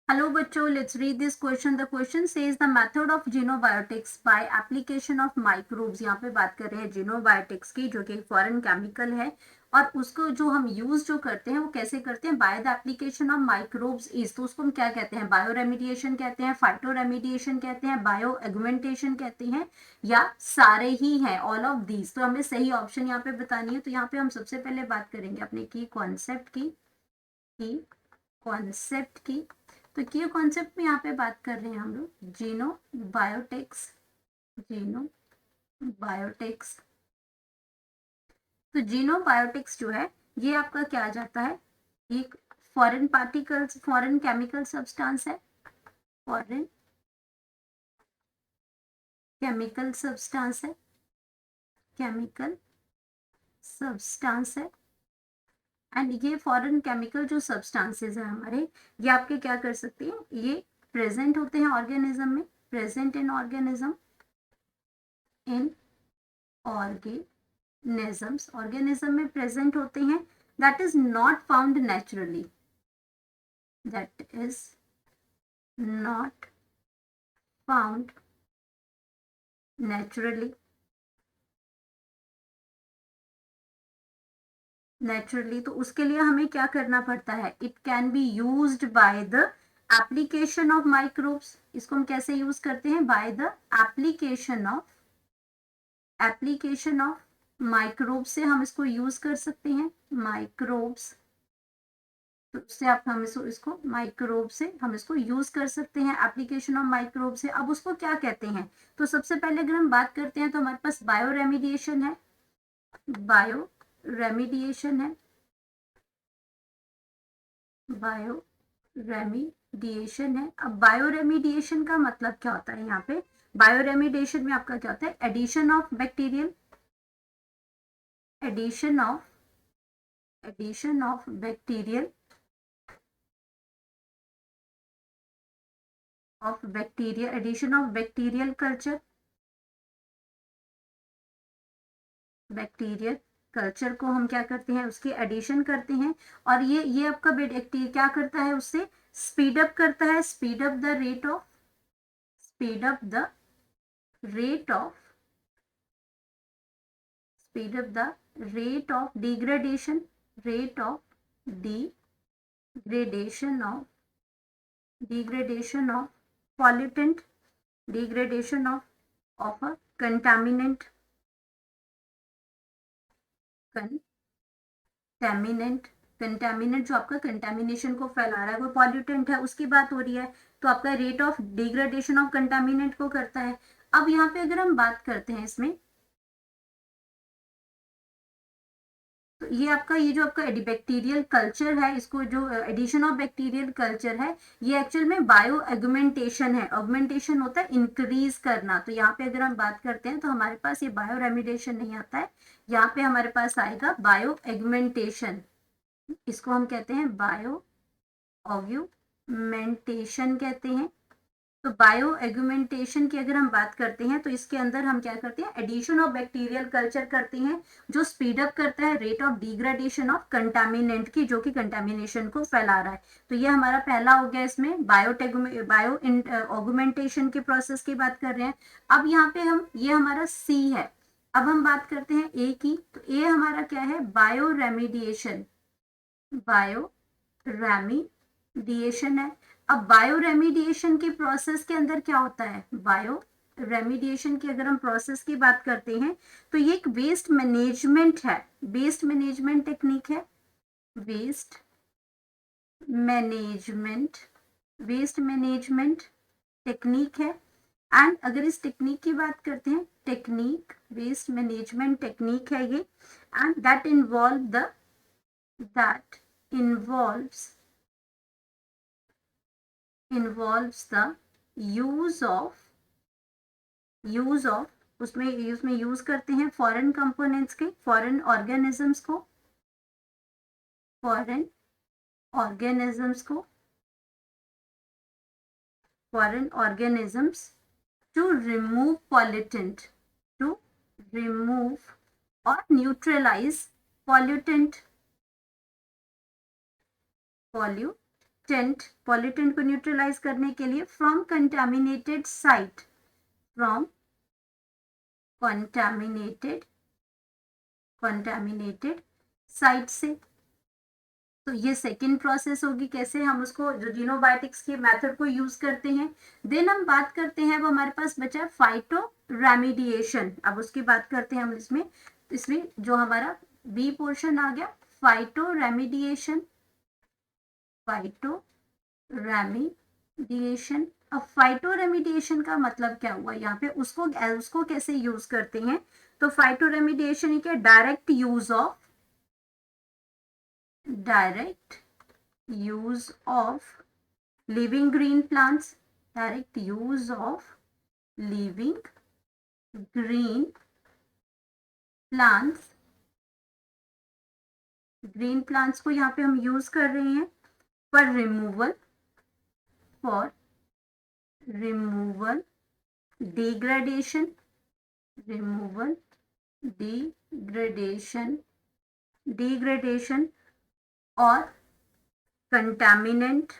Hello बच्चों, let's read this question. The question says the method of genobiotics by application of microbes. यहाँ पे बात कर रहे हैं genobiotics की, जो कि एक फॉरेन केमिकल है और उसको जो हम यूज जो करते हैं वो कैसे करते हैं, by the application of microbes is. तो उसको हम क्या कहते हैं, बायो रेमिडिएशन कहते हैं, फाइटो रेमिडिएशन कहते हैं, बायो एगुमेंटेशन कहते हैं, या सारे ही हैं, ऑल ऑफ दीज। तो हमें सही ऑप्शन यहाँ पे बतानी है। तो यहाँ पे हम सबसे पहले बात करेंगे अपने की कॉन्सेप्ट की। तो की कॉन्सेप्ट में यहाँ पे बात कर रहे हैं हम लोग जीनोबायोटिक्स। तो जीनोबायोटिक्स जो है ये आपका क्या आ जाता है, एक फॉरेन केमिकल सब्सटेंस है, फॉरेन केमिकल सब्सटेंस है। एंड ये फॉरेन केमिकल जो सब्सटेंसेस है हमारे, ये आपके क्या कर सकते हैं, ये प्रेजेंट होते हैं ऑर्गेनिज्म में, प्रेजेंट इन ऑर्गेनिज्म ऑर्गेनिज्म में प्रेजेंट होते हैं, that is not found naturally, that is not found naturally तो उसके लिए हमें क्या करना पड़ता है, it can be used by the application of microbes. इसको हम कैसे यूज करते हैं, by the application of microbes से हम इसको यूज कर सकते हैं, माइक्रोब्स। तो उससे आप हम इसको माइक्रोब से हम इसको यूज कर सकते हैं, एप्लीकेशन ऑफ माइक्रोब से। अब उसको क्या कहते हैं, तो सबसे पहले अगर हम बात करते हैं तो हमारे पास बायो रेमिडिएशन है, बायो रेमिडिएशन है, बायो रेमिडिएशन है। अब बायो रेमिडिएशन का मतलब क्या होता है, यहाँ पे बायो रेमिडिएशन में आपका क्या होता है, addition of bacterial addition of bacterial addition of bacterial culture, bacterial culture को हम क्या करते हैं, उसकी एडिशन करते हैं। और ये आपका बैक्टीरिया क्या करता है, उससे स्पीड अप करता है, speed up the rate of degradation of pollutant, degradation of a contaminant contaminant जो आपका कंटेमिनेशन को फैला रहा है, वो पॉल्यूटेंट है, उसकी बात हो रही है। तो आपका rate of degradation of contaminant को करता है। अब यहाँ पे अगर हम बात करते हैं इसमें, तो ये जो आपका बैक्टीरियल कल्चर है, इसको जो एडिशन ऑफ बैक्टीरियल कल्चर है, ये एक्चुअल में बायो एगुमेंटेशन है। ऑगमेंटेशन होता है इंक्रीज करना। तो यहाँ पे अगर हम बात करते हैं तो हमारे पास ये बायो रेमिडेशन नहीं आता है, यहाँ पे हमारे पास आएगा बायो एगुमेंटेशन। इसको हम कहते हैं बायो ऑग्यूमेंटेशन कहते हैं। तो बायो एगुमेंटेशन की अगर हम बात करते हैं तो इसके अंदर हम क्या करते हैं, एडिशन ऑफ बैक्टीरियल कल्चर करते हैं, जो स्पीड अप करता है rate of degradation of contaminant की, जो कि कंटामिनेशन को फैला रहा है। तो ये हमारा पहला हो गया, इसमें बायो ऑगुमेंटेशन के प्रोसेस की बात कर रहे हैं। अब यहाँ पे ये हमारा सी है। अब हम बात करते हैं ए की। तो ए हमारा क्या है, बायो रेमिडिएशन है। अब बायो रेमिडिएशन की प्रोसेस के अंदर क्या होता है, बायो रेमिडिएशन की अगर हम प्रोसेस की बात करते हैं तो ये एक वेस्ट मैनेजमेंट है, वेस्ट मैनेजमेंट टेक्निक है, वेस्ट मैनेजमेंट टेक्निक है। एंड अगर इस टेक्निक की बात करते हैं, वेस्ट मैनेजमेंट टेक्निक है ये, and that involves the use of उसमें यूज करते हैं फॉरेन कंपोनेंट्स के, फॉरेन ऑर्गेनिजम्स टू रिमूव और न्यूट्रलाइज पॉल्यूटेंट पॉल्यूटेंट को न्यूट्रलाइज करने के लिए from contaminated site, from contaminated site से। तो ये सेकेंड प्रोसेस होगी, कैसे हम उसको जो जीनोबायोटिक्स के मेथड को यूज करते हैं। देन हम बात करते हैं, वो हमारे पास बचा है फाइटो रेमिडिएशन। अब उसकी बात करते हैं हम इसमें जो हमारा बी पोर्शन आ गया, फाइटो रेमिडिएशन, फाइटो रेमिडिएशन। अब फाइटो रेमिडिएशन का मतलब क्या हुआ यहाँ पे, उसको कैसे यूज करते हैं। तो फाइटो रेमिडिएशन क्या, direct use of living green plants, direct use of living green plants, green plants को यहाँ पे हम यूज कर रहे हैं फॉर रिमूवल डिग्रेडेशन और contaminants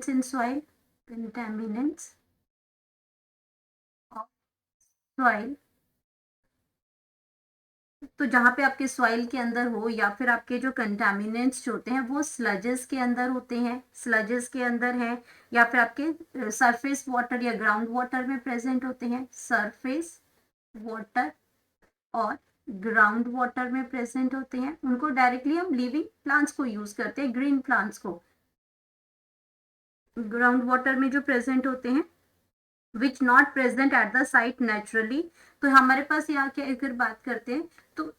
in soil, contaminants of soil। तो जहाँ पे आपके सॉइल के अंदर हो या फिर आपके जो कंटामिनेंट्स होते हैं वो स्लजेस के अंदर होते हैं, स्लजेस के अंदर है, या फिर आपके सरफेस वाटर या ग्राउंड वाटर में प्रेजेंट होते हैं, सरफेस वाटर और ग्राउंड वाटर में प्रेजेंट होते हैं। उनको डायरेक्टली हम लिविंग प्लांट्स को यूज करते हैं, ग्रीन प्लांट्स को ग्राउंड वाटर में जो प्रेजेंट होते हैं, which not present at the site naturally. तो हमारे पास यहाँ क्या अगर बात करते हैं, तो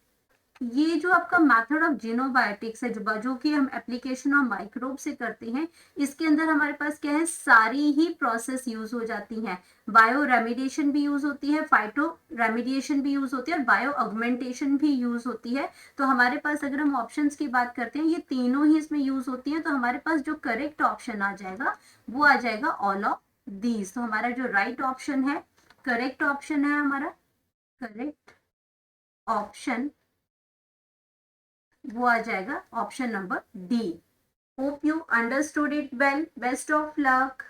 ये जो आपका मेथड ऑफ जीनोबायोटिक्स है, जो कि हम एप्लीकेशन ऑफ माइक्रोब से करते हैं, इसके अंदर हमारे पास क्या है, सारी ही प्रोसेस यूज हो जाती हैं। बायो रेमिडिएशन भी यूज होती है, फाइटो रेमिडिएशन भी यूज होती है और बायो ऑगमेंटेशन भी यूज होती है। तो हमारे पास अगर हम ऑप्शंस की बात करते हैं, ये तीनों ही इसमें यूज होती हैं। तो हमारे पास जो करेक्ट ऑप्शन आ जाएगा वो आ जाएगा ऑल ऑफ दीज। तो हमारा जो राइट ऑप्शन है, करेक्ट ऑप्शन है हमारा, करेक्ट ऑप्शन वो आ जाएगा option number D. Hope you understood it well, best of luck.